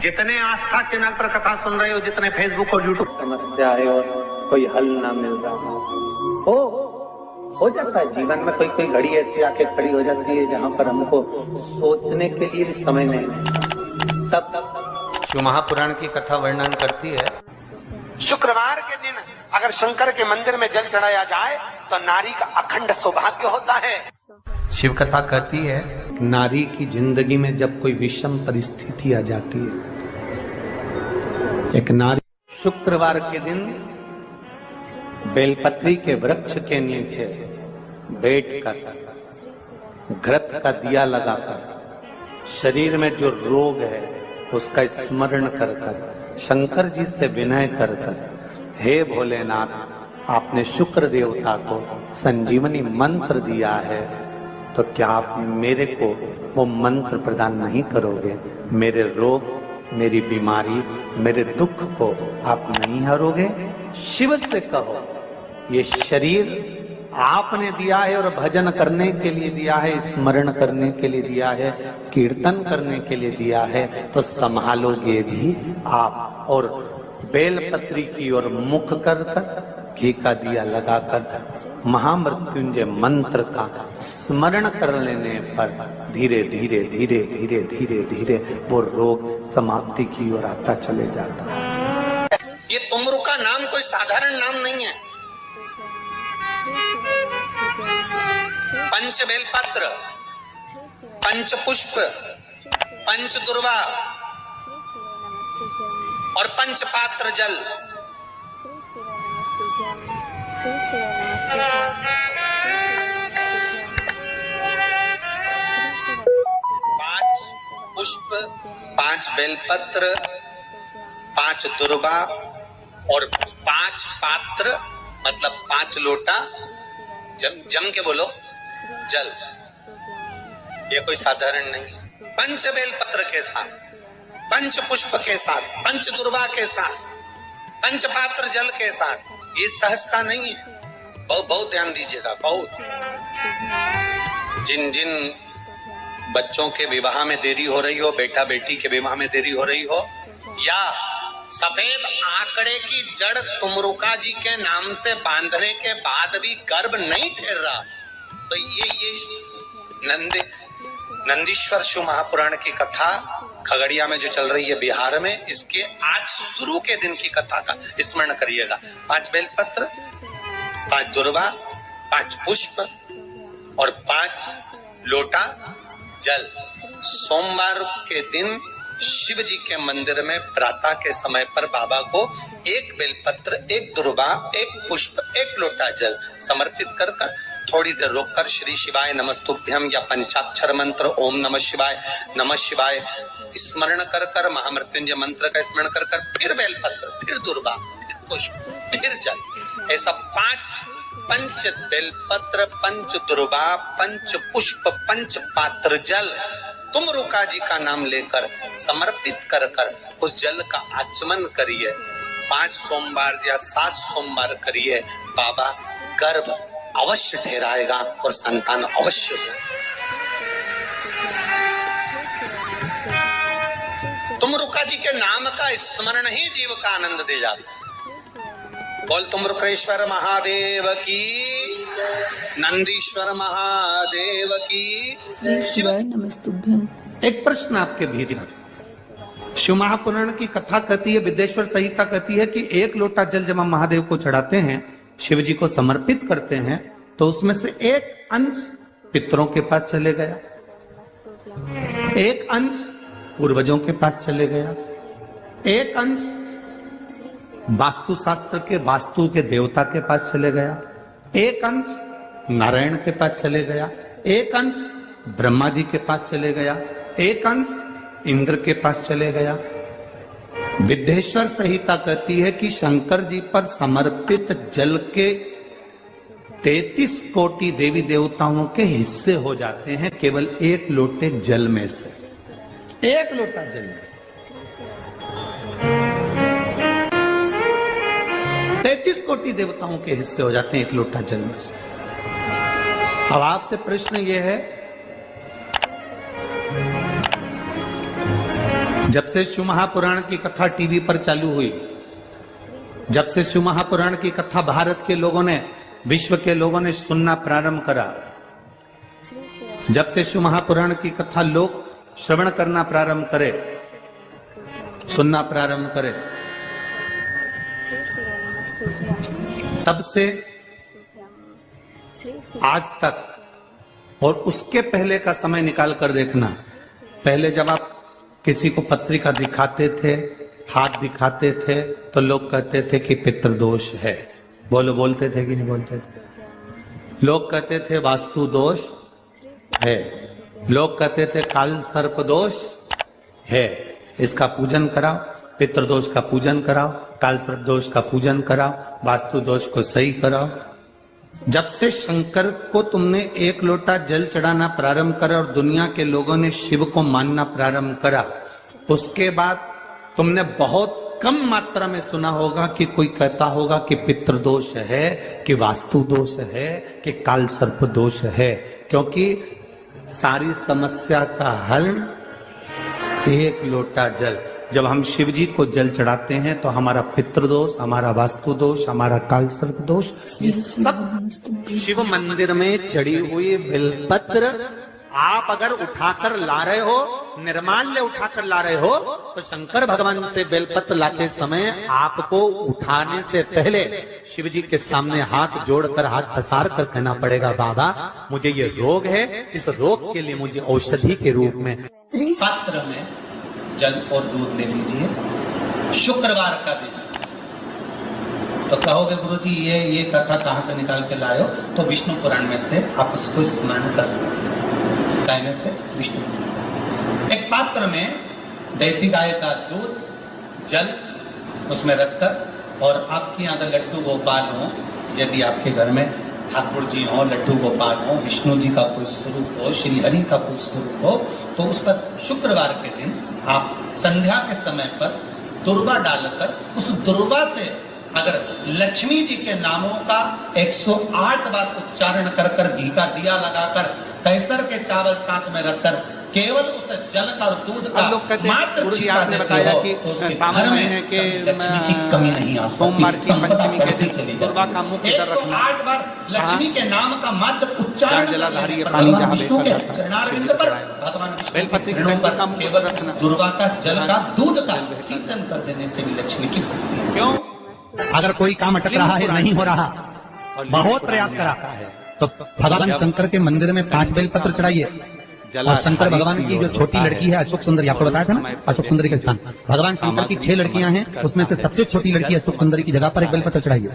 जितने आस्था चैनल पर कथा सुन रहे हो, जितने फेसबुक और यूट्यूब समस्या है और कोई हल ना मिल रहा हो जाता है जीवन में। कोई कोई घड़ी ऐसी आके खड़ी हो जाती है जहाँ पर हमको सोचने के लिए भी समय नहीं है। तब शिव महापुराण की कथा वर्णन करती है, शुक्रवार के दिन अगर शंकर के मंदिर में जल चढ़ाया जाए तो नारी का अखंड सौभाग्य होता है। शिव कथा कहती है नारी की जिंदगी में जब कोई विषम परिस्थिति आ जाती है, एक नारी शुक्रवार के दिन बेलपत्री के वृक्ष के नीचे बैठकर घृत का दिया लगाकर शरीर में जो रोग है उसका स्मरण कर कर शंकर जी से विनय कर कर, हे भोलेनाथ आपने शुक्र देवता को संजीवनी मंत्र दिया है, तो क्या आप मेरे को वो मंत्र प्रदान नहीं करोगे? मेरे रोग, मेरी बीमारी, मेरे दुख को आप नहीं हरोगे? शिव से कहो ये शरीर आपने दिया है और भजन करने के लिए दिया है, स्मरण करने के लिए दिया है, कीर्तन करने के लिए दिया है, तो संभालोगे भी आप। और बेलपत्री की ओर मुख कर कर घी का दिया लगाकर महामृत्युंजय मंत्र का स्मरण कर लेने पर धीरे धीरे धीरे धीरे धीरे धीरे वो रोग समाप्ति की ओर आता चले जाता है। ये तुमरू का नाम कोई साधारण नाम नहीं है। पंच बेलपत्र, पंच पुष्प, पंच दुर्वा और पंच पात्र जल, पांच पुष्प, पांच बेलपत्र, पांच दुर्वा और पांच पात्र मतलब 5 लोटा जम के बोलो जल। ये कोई साधारण नहीं है। पंच बेलपत्र के साथ, पंच पुष्प के साथ, पंच दुर्वा के साथ, पंच पात्र जल के साथ, ये सहजता नहीं है। बहुत ध्यान दीजिएगा। बहुत जिन जिन बच्चों के विवाह में देरी हो रही हो, बेटा बेटी के विवाह में देरी हो रही हो, या सफेद आंकड़े की जड़ तुमरुका जी के नाम से बांधने के बाद भी गर्भ नहीं ठहर रहा, तो ये नंदीश्वर शिव महापुराण की कथा खगड़िया में जो चल रही है बिहार में, इसके आज शुरू के दिन की कथा का स्मरण करिएगा। 5 बेलपत्र, 5 दुर्वा, 5 पुष्प और 5 लोटा जल। सोमवार के दिन शिव जी के मंदिर में प्रातः के समय पर बाबा को 1 बेलपत्र, 1 दुर्वा, 1 पुष्प, 1 लोटा जल समर्पित कर कर थोड़ी देर रोककर श्री शिवाय नमस्तुभ्यम या पंचाक्षर मंत्र ओम नमः शिवाय स्मरण कर कर महामृत्युंजय मंत्र का स्मरण कर कर फिर बेलपत्र, फिर दुर्वा, फिर पुष्प, फिर जल, ऐसा 5 पंच बेलपत्र, पंच दुर्वा, पंच पुष्प, पंच पात्र जल तुमरुका जी का नाम लेकर समर्पित कर कर उस जल का आचमन करिए। 5 सोमवार या 7 सोमवार करिए, बाबा गर्भ अवश्य ठहराएगा और संतान अवश्य हो। तुमरुका जी के नाम का स्मरण ही जीव का आनंद दे जाता। बोल तुमरुकेश्वर महादेव की, नंदीश्वर महादेव की। एक प्रश्न आपके भीतर, शिव महापुराण की कथा कहती है, विदेश्वर संहिता कहती है कि 1 लोटा जल जब हम महादेव को चढ़ाते हैं, शिव जी को समर्पित करते हैं, तो उसमें से 1 अंश पितरों के पास चले गया, 1 अंश पूर्वजों के पास चले गया, 1 अंश वास्तु शास्त्र के वास्तु के देवता के पास चले गया, 1 अंश नारायण के पास चले गया, 1 अंश ब्रह्मा जी के पास चले गया, 1 अंश इंद्र के पास चले गया। विदेश्वर संहिता कहती है कि शंकर जी पर समर्पित जल के 33 कोटि देवी देवताओं के हिस्से हो जाते हैं केवल 1 लोटे जल में से, 1 लोटा जल में से 33 कोटि देवताओं के हिस्से हो जाते हैं 1 लोटा जल में से। अब आपसे प्रश्न यह है, जब से शिव महापुराण की कथा टीवी पर चालू हुई, जब से शिव महापुराण की कथा भारत के लोगों ने, विश्व के लोगों ने सुनना प्रारंभ करा, जब से शिव महापुराण की कथा लोग श्रवण करना प्रारंभ करे, सुनना प्रारंभ करे, तब से आज तक और उसके पहले का समय निकाल कर देखना। पहले जब आप किसी को पत्रिका दिखाते थे, हाथ दिखाते थे, तो लोग कहते थे कि पितृदोष है। बोलते थे कि नहीं बोलते थे? लोग कहते थे वास्तु दोष है, लोग कहते थे काल सर्प दोष है, इसका पूजन कराओ, पितृदोष का पूजन कराओ, काल सर्प दोष का पूजन कराओ, वास्तु दोष को सही कराओ। जब से शंकर को तुमने एक लोटा जल चढ़ाना प्रारंभ करा और दुनिया के लोगों ने शिव को मानना प्रारंभ करा, उसके बाद तुमने बहुत कम मात्रा में सुना होगा कि कोई कहता होगा कि पितृदोष है, कि वास्तु दोष है, कि काल सर्प दोष है। क्योंकि सारी समस्या का हल एक लोटा जल। जब हम शिव जी को जल चढ़ाते हैं तो हमारा पितृदोष, हमारा वास्तु दोष, हमारा काल सर्प दोष, ये सब शिव मंदिर में चढ़ी हुई बेलपत्र आप अगर उठाकर ला रहे हो, निर्माल्य उठाकर ला रहे हो, तो शंकर भगवान से बेलपत्र लाते समय आपको उठाने से पहले शिव जी के सामने हाथ जोड़कर, हाथ पसार कर कहना पड़ेगा, बाबा मुझे ये रोग है, इस रोग के लिए मुझे औषधि के रूप में पात्र में जल और दूध ले लीजिए। शुक्रवार का दिन तो कहोगे गुरुजी ये कथा कहां से निकाल के लाए हो? तो विष्णु पुराण में से आप उसको स्मरण कर सकते हैं। कहने से विष्णु, एक पात्र में देसी गाय का दूध, जल उसमें रखकर, और आपके यहाँ अगर लड्डू गोपाल हो, यदि आपके घर में ठाकुर जी हो, लड्डू गोपाल हो, विष्णु जी का कोई स्वरूप हो, श्री हरि का कोई स्वरूप हो, तो उस पर शुक्रवार के दिन आप संध्या के समय पर दुर्वा डालकर, उस दुर्वा से अगर लक्ष्मी जी के नामों का 108 बार उच्चारण कर घी का दिया लगाकर, कैसर के चावल साथ में रखकर, केवल उस जल का और दूध का मात्र छिपा देते हो, तो उसके घर में लक्ष्मी की कमी नहीं आ सकती। सोमवार की पंचमी के दिन दुर्वा का मुख इधर रखना, 108 बार लक्ष्मी के नाम का मात्र उच्चारण जलाधारी पानी जहां विष्णु के चरणारविंद पर, भगवान बेलपत्र के ऊपर का मुख इधर रखना, दुर्वा का जल का दूध का सिंचन कर देने से भी लक्ष्मी की भक्ति। क्यों? अगर कोई काम अटक रहा है, नहीं हो रहा, बहुत प्रयास करा है, तो भगवान शंकर के मंदिर में 5 बेलपत्र चढ़ाइए। और शंकर भगवान की जो छोटी लड़की है अशोक सुंदरी, आपको बताया था ना, अशोक सुंदरी के स्थान भगवान शंकर की 6 लड़कियां हैं, उसमें से सबसे छोटी लड़की अशोक सुंदरी की जगह पर एक बेलपत्र चढ़ाइए।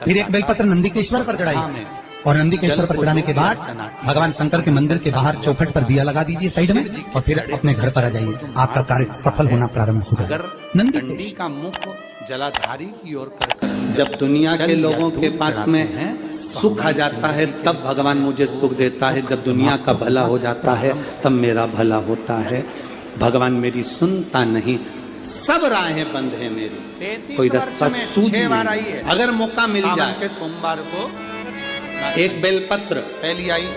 फिर एक बेलपत्र नंदीकेश्वर पर चढ़ाइए, और नंदीकेश्वर पर चढ़ाने के बाद भगवान शंकर के मंदिर के बाहर चौखट पर दिया लगा दीजिए साइड में, और फिर अपने घर पर आ जाइए, आपका कार्य सफल होना प्रारंभ हो जाएगा। नंदी का मुख जलाधारी की ओर कर, जब दुनिया के लोगों के पास में सुख आ जाता है तब भगवान मुझे सुख देता है, जब दुनिया का भला हो जाता है तब मेरा भला होता है। भगवान मेरी सुनता नहीं, सब राहें बंद है मेरी, कोई रास्ता सूझ नहीं। अगर मौका मिल जाए, सोमवार को एक बेलपत्र, पहली आई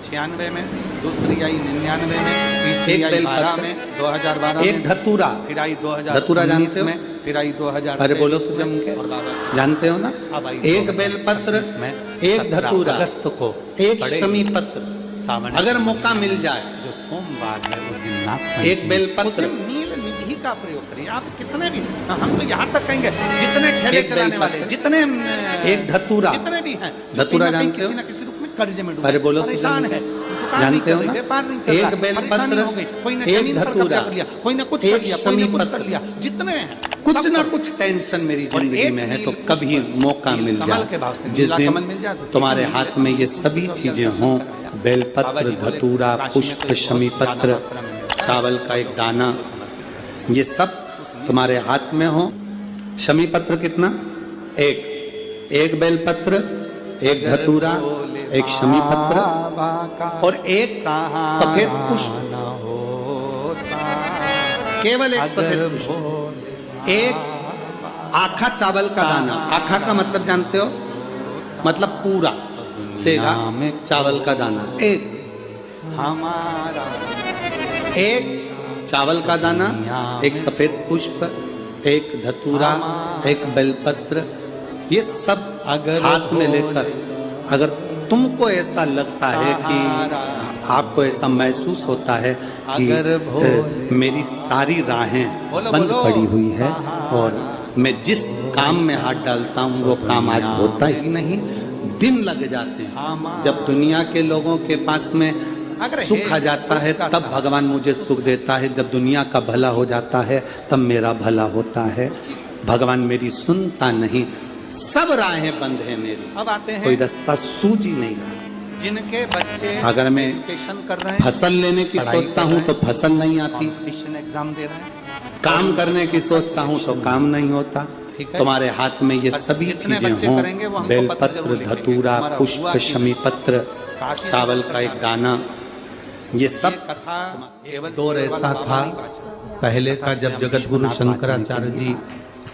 96 में, दूसरी आई 99 में, तीसरी आई 12 में, 2012 में, एक धतूरा, फिर आई 2000, धतूरा जानते हो, फिर आई 2000, अरे बोलो सुजम के, जानते हो ना, एक बेलपत्र में, एक धतूरा, अगस्त को एक शमी पत्र, सावन, अगर मौका मिल जाए, जो सोमवार है उस दिन नाग, एक बेलपत्र, नील निधि का प्रयोग करिए। आप कितने भी, हम तो यहाँ तक कहेंगे जितने ठेले चलाने वाले, जितने एक धतूरा, जितने भी हैं, धतूरा जानते हो, किसी रूप में कर्ज में डूबे, अरे बोलो परेशान है, जानते हो ना, एक बेलपत्र, एक धतूरा, कोई ना कुछ एक शमी पत्र लिया, जितने हैं कुछ ना कुछ टेंशन मेरी जिंदगी में है, तो कभी मौका मिल जाए, जिस दिन तुम्हारे हाथ में ये सभी चीजें हों, बेलपत्र, धतूरा, पुष्प, शमी पत्र, चावल का एक दाना, ये सब तुम्हारे हाथ में हो। शमी पत्र कितना? एक बेलपत्र, एक धतूरा, एक शमी पत्र और एक सफेद पुष्प, केवल एक सफेद पुष्प, एक आखा चावल का दाना। आखा का मतलब जानते हो? मतलब पूरा सेगा चावल का दाना, एक चावल का दाना, एक सफेद पुष्प, एक धतूरा, एक बेलपत्र, ये सब अगर हाथ में लेकर अगर तुमको ऐसा लगता है कि आपको ऐसा महसूस होता है कि मेरी सारी राहें बंद पड़ी हुई है और मैं जिस काम में हाथ डालता हूँ वो काम आज होता ही नहीं, दिन लग जाते हैं। जब दुनिया के लोगों के पास में सुख आ जाता है तब भगवान मुझे सुख देता है, जब दुनिया का भला हो जाता है तब मेरा भला होता है। भगवान मेरी सुनता नहीं, सब राहें बंद है मेरी, अब आते हैं कोई रास्ता सूझ ही नहीं रहा। जिनके बच्चे अगर मैं कर रहे हैं, फसल लेने की सोचता हूँ तो फसल नहीं आती, एग्जाम दे रहे हैं, काम करने की सोचता हूँ तो काम नहीं होता। तुम्हारे हाथ में ये सभी चीजें हों, बेलपत्र, धतूरा, पुष्प, शमी पत्र, चावल का एक दाना, ये सब दौर ऐसा था पहले का जब जगत गुरु शंकराचार्य जी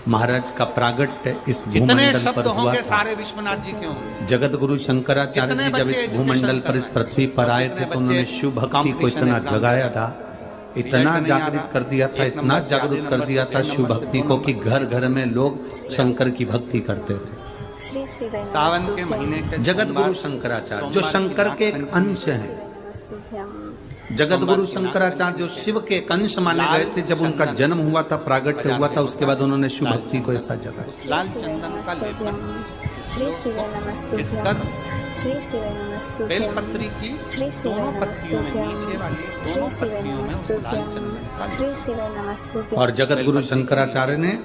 महाराज का प्रागट्य इस भूमंडल पर हुआ। सारे विश्वनाथ जी क्यों? जगत गुरु शंकराचार्य जी जब इस भूमंडल पर इस पृथ्वी पर आए थे तो उन्होंने शिव भक्ति को इतना जगाया था, इतना जागृत कर दिया था, इतना जागृत कर दिया था शिव भक्ति को कि घर घर में लोग शंकर की भक्ति करते थे। सावन के महीने के जगत गुरु शंकराचार्य जो शंकर के एक अंश हैं, जगत गुरु शंकराचार्य जो शिव के एक अंश माने गए थे, जब उनका जन्म हुआ था, प्रागट्य हुआ था, उसके बाद उन्होंने शिव भक्ति को ऐसा जगाया। लाल चंदन का लेपन बेलपत्री की दोनों पत्तियों में, नीचे वाली दोनों पत्तियों में उस लाल चंदन का। और जगत गुरु शंकराचार्य ने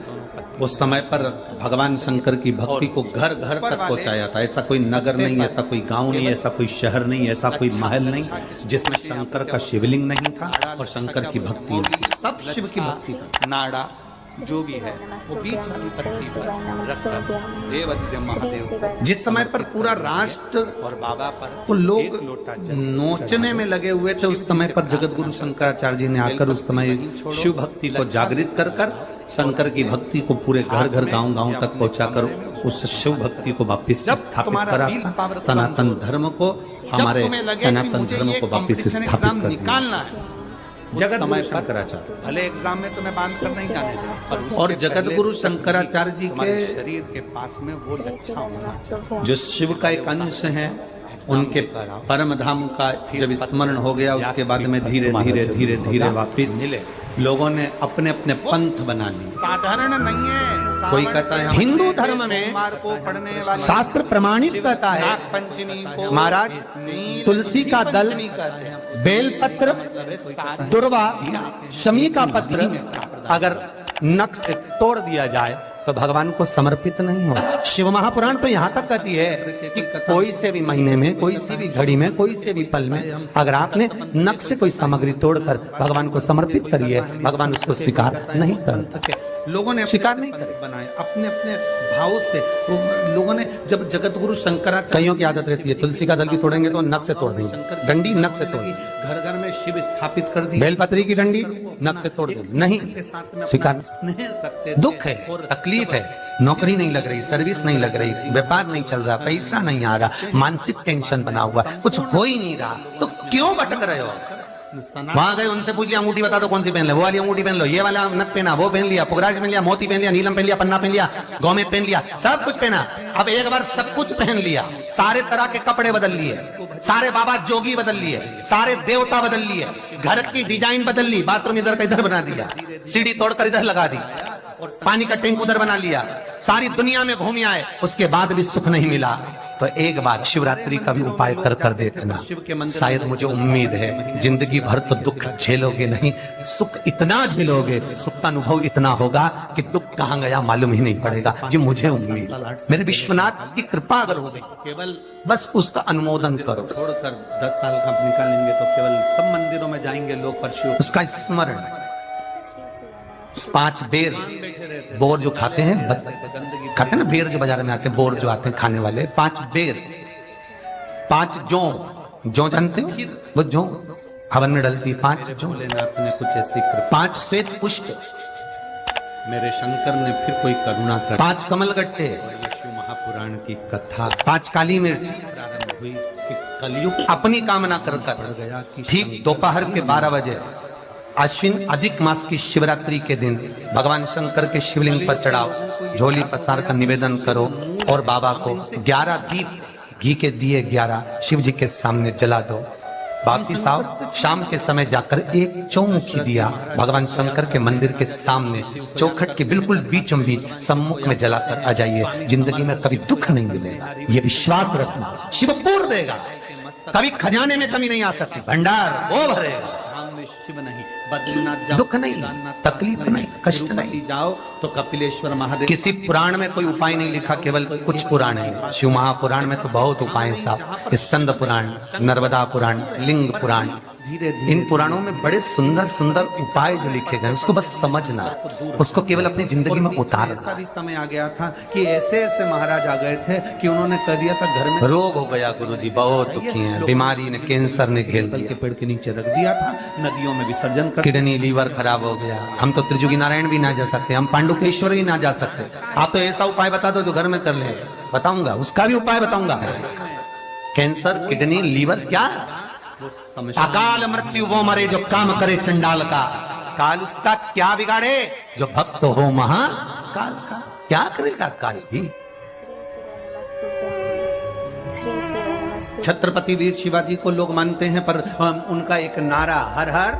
उस समय पर भगवान शंकर की भक्ति को घर घर तक पहुंचाया था। ऐसा कोई नगर नहीं, ऐसा कोई गांव नहीं, ऐसा कोई शहर नहीं, ऐसा कोई महल नहीं जिसमें शंकर का शिवलिंग नहीं था और शंकर की भक्ति नहीं। सब शिव की भक्ति का नाड़ा जो भी है वो बीच वाली पत्ती पर रखकर देवाधिदेव महादेव। जिस समय पर पूरा राष्ट्र और बाबा पर वो लोग नोचने में लगे हुए थे, उस समय पर जगत गुरु शंकराचार्य जी ने आकर उस समय शिव भक्ति को जागृत कर कर शंकर की भक्ति को पूरे घर घर गांव गांव तक पहुंचाकर उस शिव भक्ति को वापस स्थापित करा था। सनातन धर्म को, हमारे सनातन धर्म को वापस स्थापित कर दिया जगत गुरु शंकराचार्य। भले एग्जाम में तुम्हें बांध कर नहीं जाने दें, और जगत गुरु शंकराचार्य जी के शरीर के पास में वो लच्छा होना जो शिव का एक अंश है, उनके परम धाम का जब स्मरण हो गया उसके बाद में धीरे धीरे धीरे धीरे वापिस लोगों ने अपने अपने पंथ बना लिए। साधारण नहीं है। कोई कहता है हिंदू धर्म में को पढ़ने वाले शास्त्र प्रमाणित कहता है पंचमी को महाराज तुलसी का दल, बेलपत्र, दुर्वा, शमी का पत्र अगर नख से तोड़ दिया जाए तो भगवान को समर्पित नहीं हो। शिव महापुराण तो यहाँ तक कहती है कि कोई से भी महीने में, कोई सी भी घड़ी में, कोई से भी पल में अगर आपने नख से कोई सामग्री तोड़कर भगवान को समर्पित करी है, भगवान उसको स्वीकार नहीं करते। लोगों ने स्वीकार नहीं करे बनाए अपने अपने भाव से। लोगों ने जब जगत गुरु शंकराचार्य, कईयों की आदत रहती है तुलसी का दल की तोड़ेंगे तो नख से तोड़ देंगे, डंडी नख से तोड़, घर घर में शिव स्थापित कर दी, बेलपत्री की डंडी नख से तोड़ देंगे, नहीं स्वीकार। दुख है, तकलीफ है, नौकरी नहीं लग रही, सर्विस नहीं लग रही, व्यापार नहीं चल रहा, पैसा नहीं आ रहा, मानसिक टेंशन बना हुआ, कुछ हो ही नहीं रहा, तो क्यों भटक रहे हो? वहां गए, उनसे पूछिए अंगूठी बता दो कौन सी पहन ले, वो वाली अंगूठी पहन लो, ये वाला नथ पहना, वो पहन लिया, पुगराज पहन लिया, मोती पहन लिया, नीलम पहन लिया, पन्ना पहन लिया, गौमेद पहन लिया, सब कुछ पहना। अब एक बार सब कुछ पहन लिया, सारे तरह के कपड़े बदल लिए, सारे बाबा जोगी बदल लिए, सारे देवता बदल लिए, घर की डिजाइन बदल ली, बाथरूम इधर का इधर बना दिया, सीढ़ी तोड़कर इधर लगा दी, पानी का टैंक उधर बना लिया, सारी दुनिया में घूम आए, उसके बाद भी सुख नहीं मिला। तो एक बार शिवरात्रि का भी उपाय कर कर देखना, शायद मुझे उम्मीद है जिंदगी भर तो दुख झेलोगे नहीं, सुख इतना झेलोगे, सुख का अनुभव इतना होगा कि दुख कहाँ गया मालूम ही नहीं पड़ेगा। ये मुझे उम्मीद, मेरे विश्वनाथ की कृपा अगर हो गई, केवल बस उसका अनुमोदन करो। छोड़कर 10 साल का निकालेंगे तो केवल सब मंदिरों में जाएंगे लोग पर शिव उसका स्मरण। 5 बेर बोर जो खाते हैं, खाते हैं ना बेर जो बाजार में आते हैं, बोर जो आते हैं खाने वाले, 5 बेर, 5 जौ जानते हो, वो जौ हवन में डलती है, 5 जौ लेना अपने कुछ ऐसी कृपा। 5 श्वेत पुष्प, मेरे शंकर ने फिर कोई करुणा कर, 5 कमल गट्टे, शिव महापुराण की कथा 5 काली मिर्च प्रारंभ हुई कि कलयुग अपनी कामना कर कर गया कि ठीक दोपहर के 12 बजे अश्विन अधिक मास की शिवरात्रि के दिन भगवान शंकर के शिवलिंग पर चढ़ाओ, झोली पसार कर निवेदन करो और बाबा को 11 दीप घी के दिए 11 शिव जी के सामने जला दो। वापिस आओ, शाम के समय जाकर एक चौमुखी दिया भगवान शंकर के मंदिर के सामने चौखट के बिल्कुल बीचों बीच सम्मुख में जलाकर आ जाइए। जिंदगी में कभी दुख नहीं मिलेगा, ये विश्वास रखना। शिव पूर्ण देगा, कभी खजाने में कमी नहीं आ सकती, भंडार वो भरेगा। शिव नहीं, बद्रीनाथ जाओ, दुख नहीं, तकलीफ नहीं, कष्ट नहीं। जाओ तो कपिलेश्वर महादेव। किसी पुराण में कोई उपाय नहीं लिखा, केवल कुछ पुराण है। शिव महापुराण में तो बहुत उपाय हैं साहब, स्कंद पुराण, नर्मदा पुराण, लिंग पुराण, धीरे इन पुराणों में बड़े सुंदर सुंदर उपाय जो लिखे गए, उसको बस समझना, उसको केवल अपनी जिंदगी में उतारना। ऐसा भी समय आ गया था कि ऐसे ऐसे महाराज आ गए थे कि उन्होंने कह दिया था घर में रोग हो गया गुरुजी, बहुत दुखी हैं, बीमारी ने, कैंसर ने घेर पीपल के लिया, पेड़ के नीचे रख दिया था, नदियों में विसर्जन कर। किडनी लीवर खराब हो गया। हम तो त्रिजुगी नारायण भी ना जा सकते, हम पांडुकेश्वर भी ना जा सकते। आप तो ऐसा उपाय बता दो जो घर में कर ले। बताऊंगा, उसका भी उपाय बताऊंगा। कैंसर, किडनी, लीवर, क्या अकाल मृत्यु वो मरे जो काम करे चंडाल का, काल उसका क्या बिगाड़े जो भक्त हो महाकाल का। क्या करेगा काल भी। छत्रपति वीर शिवाजी को लोग मानते हैं, पर उनका एक नारा हर हर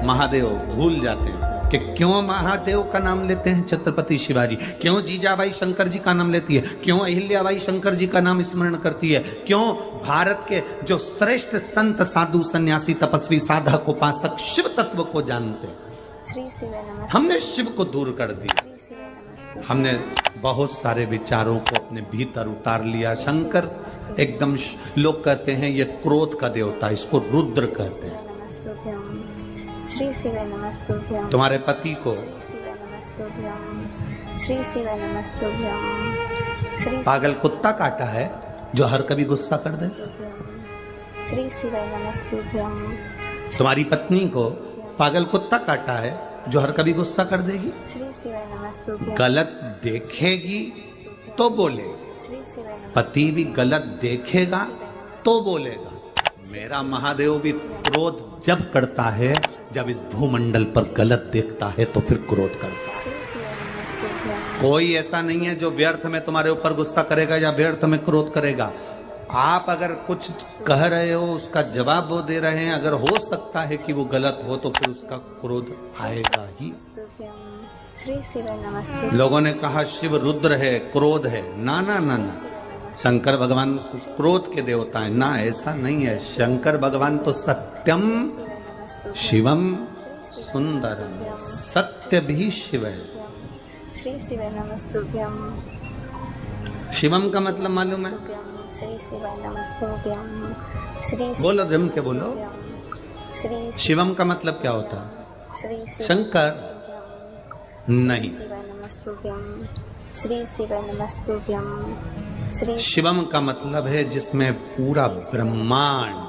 महादेव भूल जाते हैं कि क्यों महादेव का नाम लेते हैं छत्रपति शिवाजी, क्यों जीजाबाई शंकर जी का नाम लेती है, क्यों अहिल्याबाई शंकर जी का नाम स्मरण करती है, क्यों भारत के जो श्रेष्ठ संत साधु सन्यासी तपस्वी साधक उपासक शिव तत्व को जानते हैं। हमने शिव को दूर कर दिया, हमने बहुत सारे विचारों को अपने भीतर उतार लिया। शंकर एकदम, लोग कहते हैं ये क्रोध का देवता, इसको रुद्र कहते हैं। श्री शिव नमस्तुभ्यं। तुम्हारे पति को श्री शिव नमस्तुभ्यं। श्री पागल कुत्ता काटा है जो हर कभी गुस्सा कर दे। श्री शिव नमस्तुभ्यं। तुम्हारी पत्नी को पागल कुत्ता काटा है जो हर कभी गुस्सा कर देगी, श्री शिव नमस्तुभ्यं। गलत देखेगी तो बोले, श्री शिव पति भी गलत देखेगा तो बोलेगा। मेरा महादेव भी क्रोध जब करता है, जब इस भूमंडल पर गलत देखता है तो फिर क्रोध करता है। श्री शिव नमस्तुभ्यं। कोई ऐसा नहीं है जो व्यर्थ में तुम्हारे ऊपर गुस्सा करेगा या व्यर्थ में क्रोध करेगा। आप अगर कुछ कह रहे हो, उसका जवाब वो दे रहे हैं, अगर हो सकता है कि वो गलत हो तो फिर उसका क्रोध आएगा ही। श्री शिव नमस्तुभ्यं। लोगों ने कहा शिव रुद्र है, क्रोध है। ना ना ना ना, शंकर भगवान क्रोध के देवता है ना, ऐसा नहीं है। शंकर भगवान तो सत्यम शिवम सुंदरम, सत्य भी शिव है। श्री शिव नमस्तुभ्यं। शिवम का मतलब मालूम है? श्री शिव नमस्तुभ्यं। श्री बोलो, जम के बोलो। श्री शिवम का मतलब क्या होता है? श्री शिव शंकर नहीं, शिव नमस्तुभ्यं। श्री शिव नमस्तुभ्यं। श्री शिवम का मतलब है जिसमें पूरा ब्रह्मांड